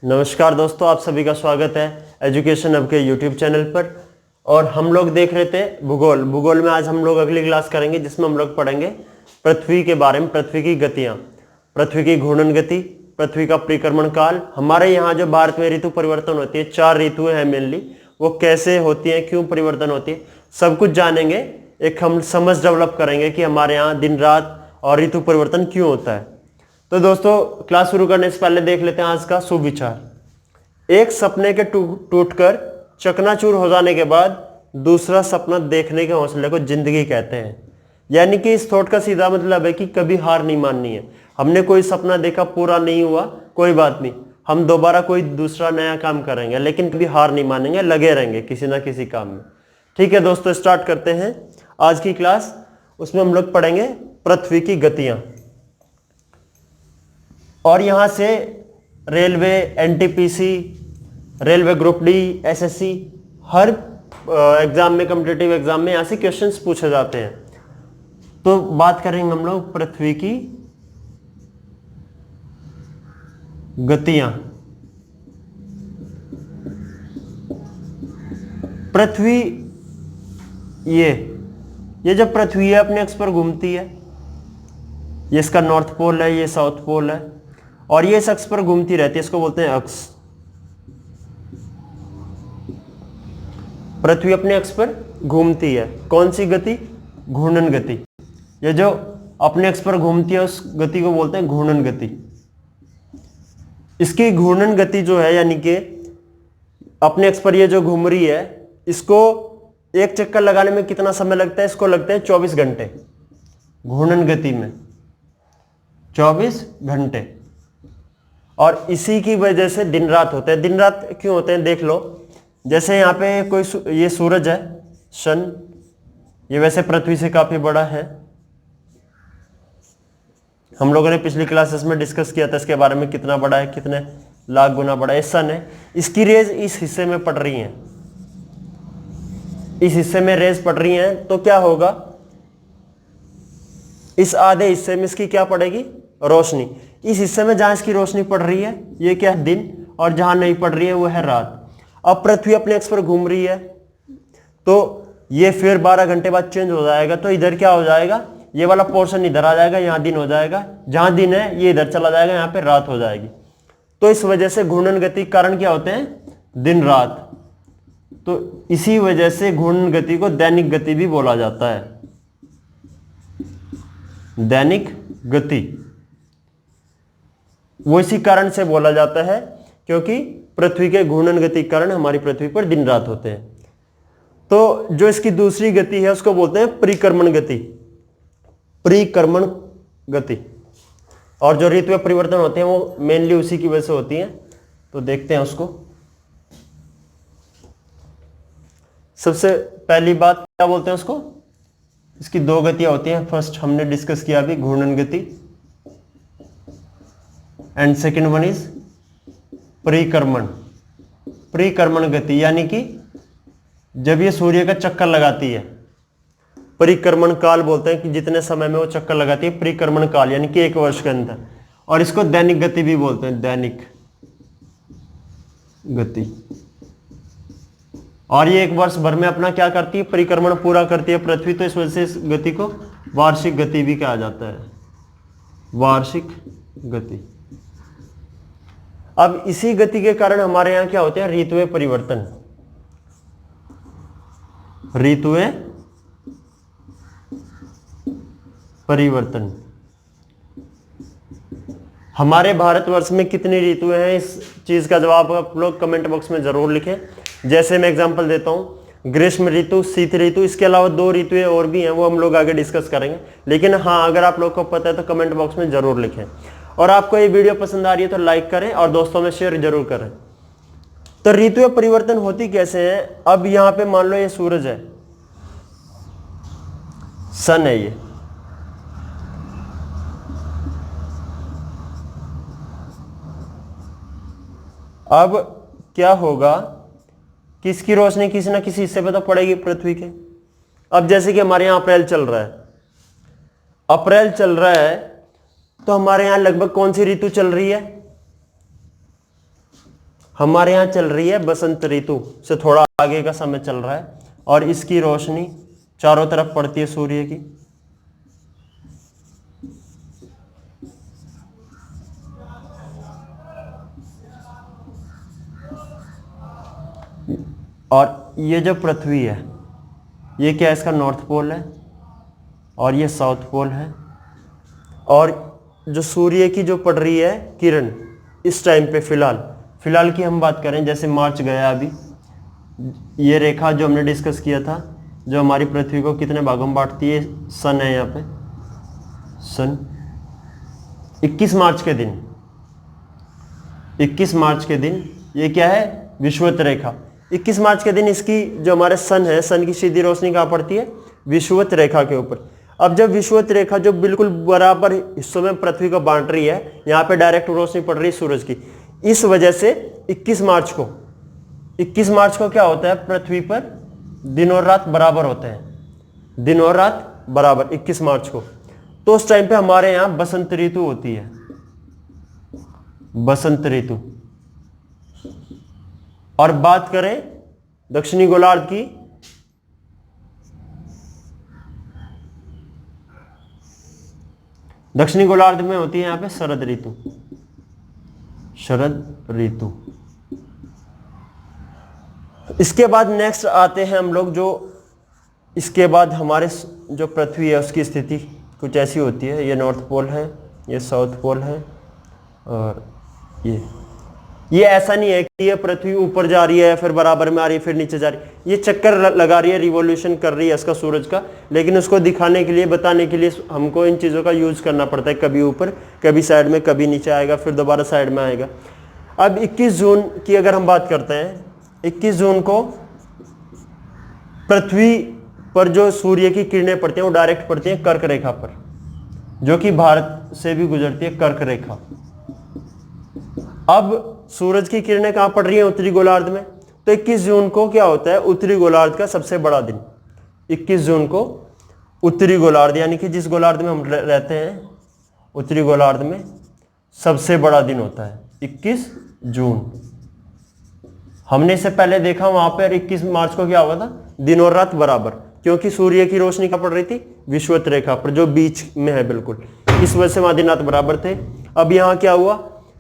नमस्कार दोस्तों, आप सभी का स्वागत है एजुकेशन हब के यूट्यूब चैनल पर। और हम लोग देख रहे थे भूगोल में आज हम लोग अगली क्लास करेंगे जिसमें हम लोग पढ़ेंगे पृथ्वी के बारे में, पृथ्वी की गतियां, पृथ्वी की घूर्णन गति, पृथ्वी का परिक्रमण काल। हमारे यहाँ जो भारत में ऋतु परिवर्तन होती है, 4 ऋतुएं हैं मेनली, वो कैसे होती हैं, क्यों परिवर्तन होती है, सब कुछ जानेंगे। एक हम समझ डेवलप करेंगे कि हमारे यहाँ दिन रात और ऋतु परिवर्तन क्यों होता है। तो दोस्तों, क्लास शुरू करने से पहले देख लेते हैं आज का शुभ विचार। एक सपने के टूटकर चकनाचूर हो जाने के बाद दूसरा सपना देखने के हौसले को जिंदगी कहते हैं। यानी कि इस थॉट का सीधा मतलब है कि कभी हार नहीं माननी है। हमने कोई सपना देखा, पूरा नहीं हुआ, कोई बात नहीं, हम दोबारा कोई दूसरा नया काम करेंगे, लेकिन कभी हार नहीं मानेंगे, लगे रहेंगे किसी ना किसी काम में। ठीक है दोस्तों, स्टार्ट करते हैं आज की क्लास। उसमें हम लोग पढ़ेंगे पृथ्वी की गतियां, और यहां से railway, NTPC, railway group D, SSC, हर एग्जाम में, कॉम्पिटिटिव एग्जाम में यहां से क्वेश्चंस पूछे जाते हैं। तो बात करेंगे हम लोग पृथ्वी की गतियां। पृथ्वी, ये जब पृथ्वी है अपने अक्ष पर घूमती है, ये इसका नॉर्थ पोल है, ये साउथ पोल है, और ये इस अक्ष पर घूमती रहती है, इसको बोलते हैं अक्ष। पृथ्वी अपने अक्ष पर घूमती है, कौन सी गति? घूर्णन गति। ये जो अपने अक्ष पर घूमती है उस गति को बोलते हैं घूर्णन गति। इसकी घूर्णन गति जो है, यानी कि अपने अक्ष पर ये जो घूम रही है, इसको एक चक्कर लगाने में कितना समय लगता है? इसको लगते हैं 24 घंटे। घूर्णन गति में 24 घंटे। और इसी की वजह से दिन रात होते हैं। दिन रात क्यों होते हैं देख लो। जैसे यहाँ पे ये सूरज है, सन, ये वैसे पृथ्वी से काफी बड़ा है। हम लोगों ने पिछली क्लासेस में डिस्कस किया था इसके बारे में, कितना बड़ा है, कितने लाख गुना बड़ा है। सन है, इसकी रेज इस हिस्से में पड़ रही हैं, इस हिस्से में रेज पड़ रही हैं, तो क्या होगा, इस आधे हिस्से में इसकी क्या पड़ेगी? रोशनी। इस हिस्से में जहां इसकी रोशनी पड़ रही है, ये क्या है? दिन, और जहां नहीं पड़ रही है वो है रात। अब पृथ्वी अपने अक्ष पर घूम रही है, तो ये फिर 12 घंटे बाद चेंज हो जाएगा। तो इधर क्या हो जाएगा, ये वाला पोर्शन इधर आ जाएगा, यहां दिन हो जाएगा, जहां दिन है ये इधर चला जाएगा, यहां पे रात हो जाएगी। तो इस वजह से घूर्णन गति कारण क्या होते हैं? दिन रात। तो इसी वजह से घूर्णन गति को दैनिक गति भी बोला जाता है। दैनिक गति वो इसी कारण से बोला जाता है क्योंकि पृथ्वी के घूर्णन गति के कारण हमारी पृथ्वी पर दिन रात होते हैं। तो जो इसकी दूसरी गति है उसको बोलते हैं परिक्रमण गति। परिक्रमण गति। और जो ऋतु परिवर्तन होते हैं वो मेनली उसी की वजह से होती हैं। तो देखते हैं उसको। सबसे पहली बात क्या बोलते हैं उसको? इसकी 2 गतियां होती हैं। फर्स्ट हमने डिस्कस किया अभी, घूर्णन गति, एंड सेकेंड वन इज परिक्रमण। परिक्रमण गति यानी कि जब ये सूर्य का चक्कर लगाती है, परिक्रमण काल बोलते हैं कि जितने समय में वो चक्कर लगाती है, परिक्रमण काल यानी कि 1 वर्ष के अंदर। और इसको दैनिक गति भी बोलते हैं, दैनिक गति। और ये 1 वर्ष भर में अपना क्या करती है? परिक्रमण पूरा करती है पृथ्वी। तो इस वजह से इस गति को वार्षिक गति भी कहा जाता है, वार्षिक गति। अब इसी गति के कारण हमारे यहां क्या होते हैं? ऋतुएं परिवर्तन। ऋतुएं परिवर्तन। हमारे भारतवर्ष में कितनी ऋतुएं हैं? इस चीज का जवाब आप लोग कमेंट बॉक्स में जरूर लिखें। जैसे मैं एग्जांपल देता हूं, ग्रीष्म ऋतु, शीत ऋतु, इसके अलावा 2 ऋतुएं और भी हैं, वो हम लोग आगे डिस्कस करेंगे। लेकिन हाँ, अगर आप लोग को पता है तो कमेंट बॉक्स में जरूर लिखें। और आपको ये वीडियो पसंद आ रही है तो लाइक करें और दोस्तों में शेयर जरूर करें। तो ऋतुएं परिवर्तन होती कैसे हैं? अब यहां पे मान लो ये सूरज है, सन है ये, अब क्या होगा कि इसकी रोशनी किसी ना किसी हिस्से पे तो पड़ेगी पृथ्वी के। अब जैसे कि हमारे यहाँ अप्रैल चल रहा है, अप्रैल चल रहा है, तो हमारे यहां लगभग कौन सी ऋतु चल रही है? हमारे यहाँ चल रही है बसंत ऋतु से थोड़ा आगे का समय चल रहा है और इसकी रोशनी चारों तरफ पड़ती है सूर्य की। और ये जो पृथ्वी है ये क्या है, इसका नॉर्थ पोल है और ये साउथ पोल है। और जो सूर्य की जो पड़ रही है किरण इस टाइम पे फिलहाल की हम बात करें, जैसे मार्च गया अभी, ये रेखा जो हमने डिस्कस किया था जो हमारी पृथ्वी को कितने भागों में बांटती है, सन है यहाँ पे, सन 21 मार्च के दिन, 21 मार्च के दिन ये क्या है, विषुवत रेखा। 21 मार्च के दिन इसकी जो हमारे सन है, सन की सीधी रोशनी कहाँ पड़ती है, विषुवत रेखा के ऊपर। अब जब विषुवत रेखा जो बिल्कुल बराबर हिस्सों में पृथ्वी को बांट रही है, यहाँ पे डायरेक्ट रोशनी पड़ रही है सूरज की, इस वजह से 21 मार्च को क्या होता है, पृथ्वी पर दिन और रात बराबर होते हैं, दिन और रात बराबर 21 मार्च को। तो उस टाइम पे हमारे यहाँ बसंत ऋतु होती है, बसंत ऋतु। और बात करें दक्षिणी गोलार्ध की, दक्षिणी गोलार्ध में होती है यहाँ पे शरद ऋतु, शरद ऋतु। इसके बाद नेक्स्ट आते हैं हम लोग, जो इसके बाद हमारे जो पृथ्वी है उसकी स्थिति कुछ ऐसी होती है, ये नॉर्थ पोल है, ये साउथ पोल है, और ये ऐसा नहीं है कि ये पृथ्वी ऊपर जा रही है फिर बराबर में आ रही है फिर नीचे जा रही है, ये चक्कर लगा रही है, रिवॉल्यूशन कर रही है इसका सूरज का। लेकिन उसको दिखाने के लिए, बताने के लिए हमको इन चीज़ों का यूज करना पड़ता है, कभी ऊपर कभी साइड में, कभी नीचे आएगा फिर दोबारा साइड में आएगा। अब 21 जून की अगर हम बात करते हैं, 21 जून को पृथ्वी पर जो सूर्य की किरणें पड़ती हैं वो डायरेक्ट पड़ती हैं कर्क रेखा पर, जो कि भारत से भी गुजरती है, कर्क रेखा। अब सूरज की किरणें कहां पड़ रही हैं, उत्तरी गोलार्ध में। तो 21 जून को क्या होता है, उत्तरी गोलार्ध का सबसे बड़ा दिन। 21 जून को उत्तरी गोलार्ध, यानी कि जिस गोलार्ध में हम रहते हैं, उत्तरी गोलार्ध में सबसे बड़ा दिन होता है 21 जून। हमने इससे पहले देखा वहां पर 21 मार्च को क्या हुआ था, दिन और रात बराबर, क्योंकि सूर्य की रोशनी कहां पड़ रही थी, विषुवत रेखा पर जो बीच में है बिल्कुल, इस वजह से वहां दिन रात बराबर थे। अब यहाँ क्या हुआ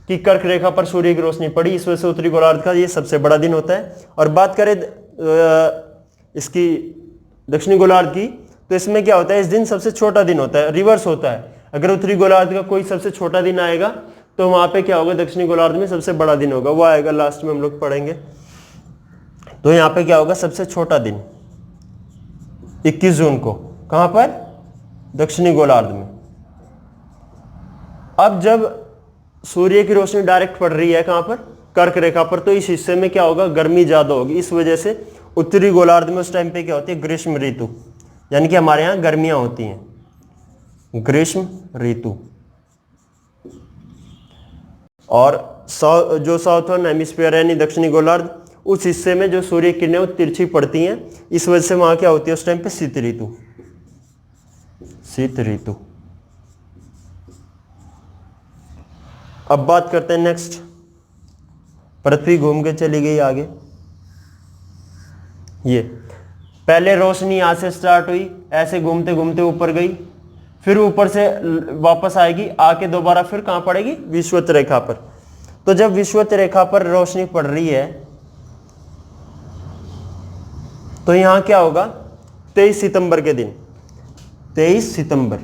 कि कर्क रेखा पर सूर्य की रोशनी पड़ी, इस वजह से उत्तरी गोलार्ध का ये सबसे बड़ा दिन होता है। और बात करें इसकी दक्षिणी गोलार्ध की, तो इसमें क्या होता है, इस दिन सबसे छोटा दिन होता है, रिवर्स होता है। अगर उत्तरी गोलार्ध का कोई सबसे छोटा दिन आएगा तो वहां पे क्या होगा, दक्षिणी गोलार्ध में सबसे बड़ा दिन होगा, वो आएगा लास्ट में हम लोग पढ़ेंगे। तो यहाँ पे क्या होगा, सबसे छोटा दिन 21 जून को, कहां पर, दक्षिणी गोलार्ध में। अब जब सूर्य की रोशनी डायरेक्ट पड़ रही है कहां पर, कर्क रेखा पर, तो इस हिस्से में क्या होगा, गर्मी ज्यादा होगी। इस वजह से उत्तरी गोलार्ध में उस टाइम पे क्या होती है, ग्रीष्म ऋतु, यानी कि हमारे यहाँ गर्मियां होती हैं, ग्रीष्म ऋतु। और जो साउथर्न हेमिस्फीयर यानी दक्षिणी गोलार्ध, उस हिस्से में जो सूर्य किरणें वो तिरछी पड़ती हैं, इस वजह से वहां क्या होती है उस टाइम पे, शीत ऋतु, शीत ऋतु। अब बात करते हैं नेक्स्ट, पृथ्वी घूम के चली गई आगे। ये पहले रोशनी यहां से स्टार्ट हुई, ऐसे घूमते घूमते ऊपर गई, फिर ऊपर से वापस आएगी, आके दोबारा फिर कहां पड़ेगी, विषुवत रेखा पर। तो जब विषुवत रेखा पर रोशनी पड़ रही है तो यहां क्या होगा, 23 सितंबर के दिन, 23 सितंबर,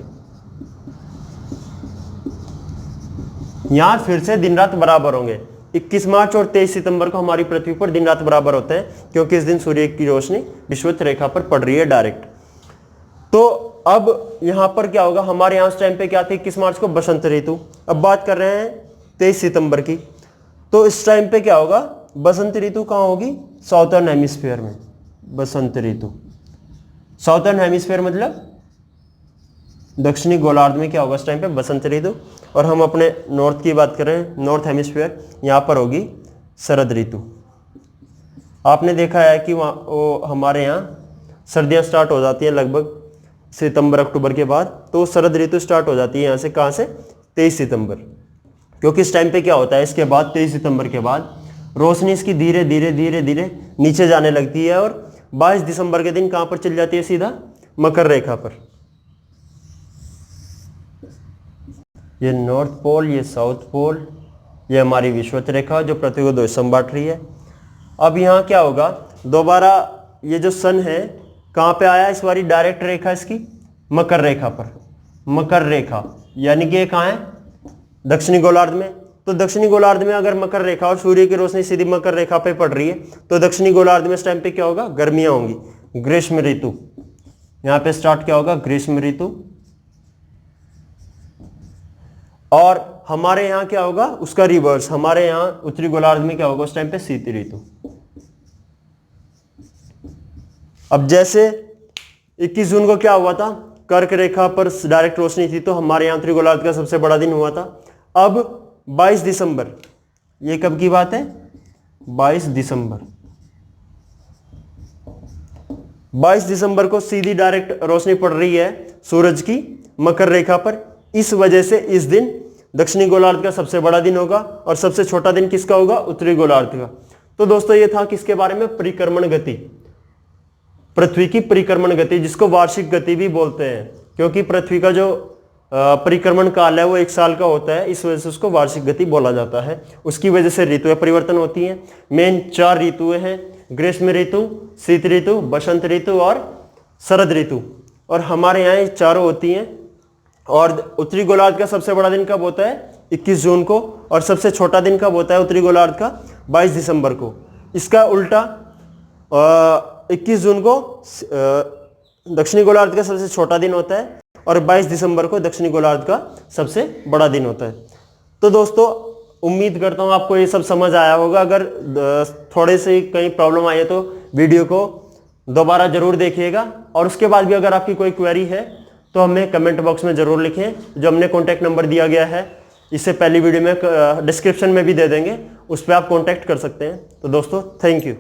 यहां फिर से दिन रात बराबर होंगे। 21 मार्च और 23 सितंबर को हमारी पृथ्वी पर दिन रात बराबर होते हैं, क्योंकि इस दिन सूर्य की रोशनी विषुवत रेखा पर पड़ रही है डायरेक्ट। तो अब यहां पर क्या होगा, हमारे यहां उस टाइम पे क्या थे, 21 मार्च को बसंत ऋतु। अब बात कर रहे हैं 23 सितंबर की, तो इस टाइम पे क्या होगा, बसंत ऋतु कहां होगी, साउथर्न हेमिस्फीयर में, बसंत ऋतु। साउथर्न हेमिस्फीयर मतलब दक्षिणी गोलार्ध में क्या होगा उस टाइम पे, बसंत ऋतु। और हम अपने नॉर्थ की बात करें, नॉर्थ हेमिस्फीयर, यहाँ पर होगी शरद ऋतु। आपने देखा है कि वहाँ हमारे यहाँ सर्दियाँ स्टार्ट हो जाती हैं लगभग सितंबर अक्टूबर के बाद, तो शरद ऋतु स्टार्ट हो जाती है यहाँ से, कहाँ से, 23 सितंबर। क्योंकि इस टाइम पे क्या होता है, इसके बाद 23 सितंबर के बाद रोशनी इसकी धीरे धीरे धीरे धीरे नीचे जाने लगती है और 22 दिसंबर के दिन कहां पर चली जाती है? सीधा मकर रेखा पर। ये नॉर्थ पोल, ये साउथ पोल, ये हमारी विषुवत रेखा जो पृथ्वी को 2 हिस्सों में बांट रही है। अब यहाँ क्या होगा, दोबारा ये जो सन है कहाँ पे आया इस बारी? डायरेक्ट रेखा इसकी मकर रेखा पर। मकर रेखा यानी कि ये कहाँ है? दक्षिणी गोलार्ध में। तो दक्षिणी गोलार्ध में अगर मकर रेखा और सूर्य की रोशनी सीधी मकर रेखा पे पड़ रही है तो दक्षिणी गोलार्ध में इस टाइम पे क्या होगा? गर्मियां होंगी, ग्रीष्म ऋतु। यहाँ पे स्टार्ट क्या होगा? ग्रीष्म ऋतु। और हमारे यहाँ क्या होगा? उसका रिवर्स, हमारे यहाँ उत्तरी गोलार्ध में क्या होगा उस टाइम पे? शीत ऋतु। अब जैसे 21 जून को क्या हुआ था? कर्क रेखा पर डायरेक्ट रोशनी थी तो हमारे यहाँ उत्तरी गोलार्ध का सबसे बड़ा दिन हुआ था। अब 22 दिसंबर, ये कब की बात है? 22 दिसंबर। 22 दिसंबर को सीधी डायरेक्ट रोशनी पड़ रही है सूरज की मकर रेखा पर। इस वजह से इस दिन दक्षिणी गोलार्ध का सबसे बड़ा दिन होगा और सबसे छोटा दिन किसका होगा? उत्तरी गोलार्ध का। तो दोस्तों ये था किसके बारे में? परिक्रमण गति, पृथ्वी की परिक्रमण गति, जिसको वार्षिक गति भी बोलते हैं, क्योंकि पृथ्वी का जो परिक्रमण काल है वो 1 साल का होता है, इस वजह से उसको वार्षिक गति बोला जाता है। उसकी वजह से ऋतुएं परिवर्तन होती हैं। मेन 4 ऋतुएं हैं, ग्रीष्म ऋतु, शीत ऋतु, बसंत ऋतु और शरद ऋतु। और हमारे यहाँ ये चारों होती हैं। और उत्तरी गोलार्ध का सबसे बड़ा दिन कब होता है? 21 जून को। और सबसे छोटा दिन कब होता है उत्तरी गोलार्ध का? 22 दिसंबर को। इसका उल्टा 21 जून को दक्षिणी गोलार्ध का सबसे छोटा दिन होता है और 22 दिसंबर को दक्षिणी गोलार्ध का सबसे बड़ा दिन होता है। तो दोस्तों उम्मीद करता हूँ आपको ये सब समझ आया होगा। अगर थोड़े से कहीं प्रॉब्लम आई है तो वीडियो को दोबारा जरूर देखिएगा। और उसके बाद भी अगर आपकी कोई क्वेरी है तो हमें कमेंट बॉक्स में जरूर लिखें, जो हमने कॉन्टैक्ट नंबर दिया गया है इससे पहली वीडियो में डिस्क्रिप्शन में भी दे देंगे, उस पर आप कॉन्टैक्ट कर सकते हैं। तो दोस्तों थैंक यू।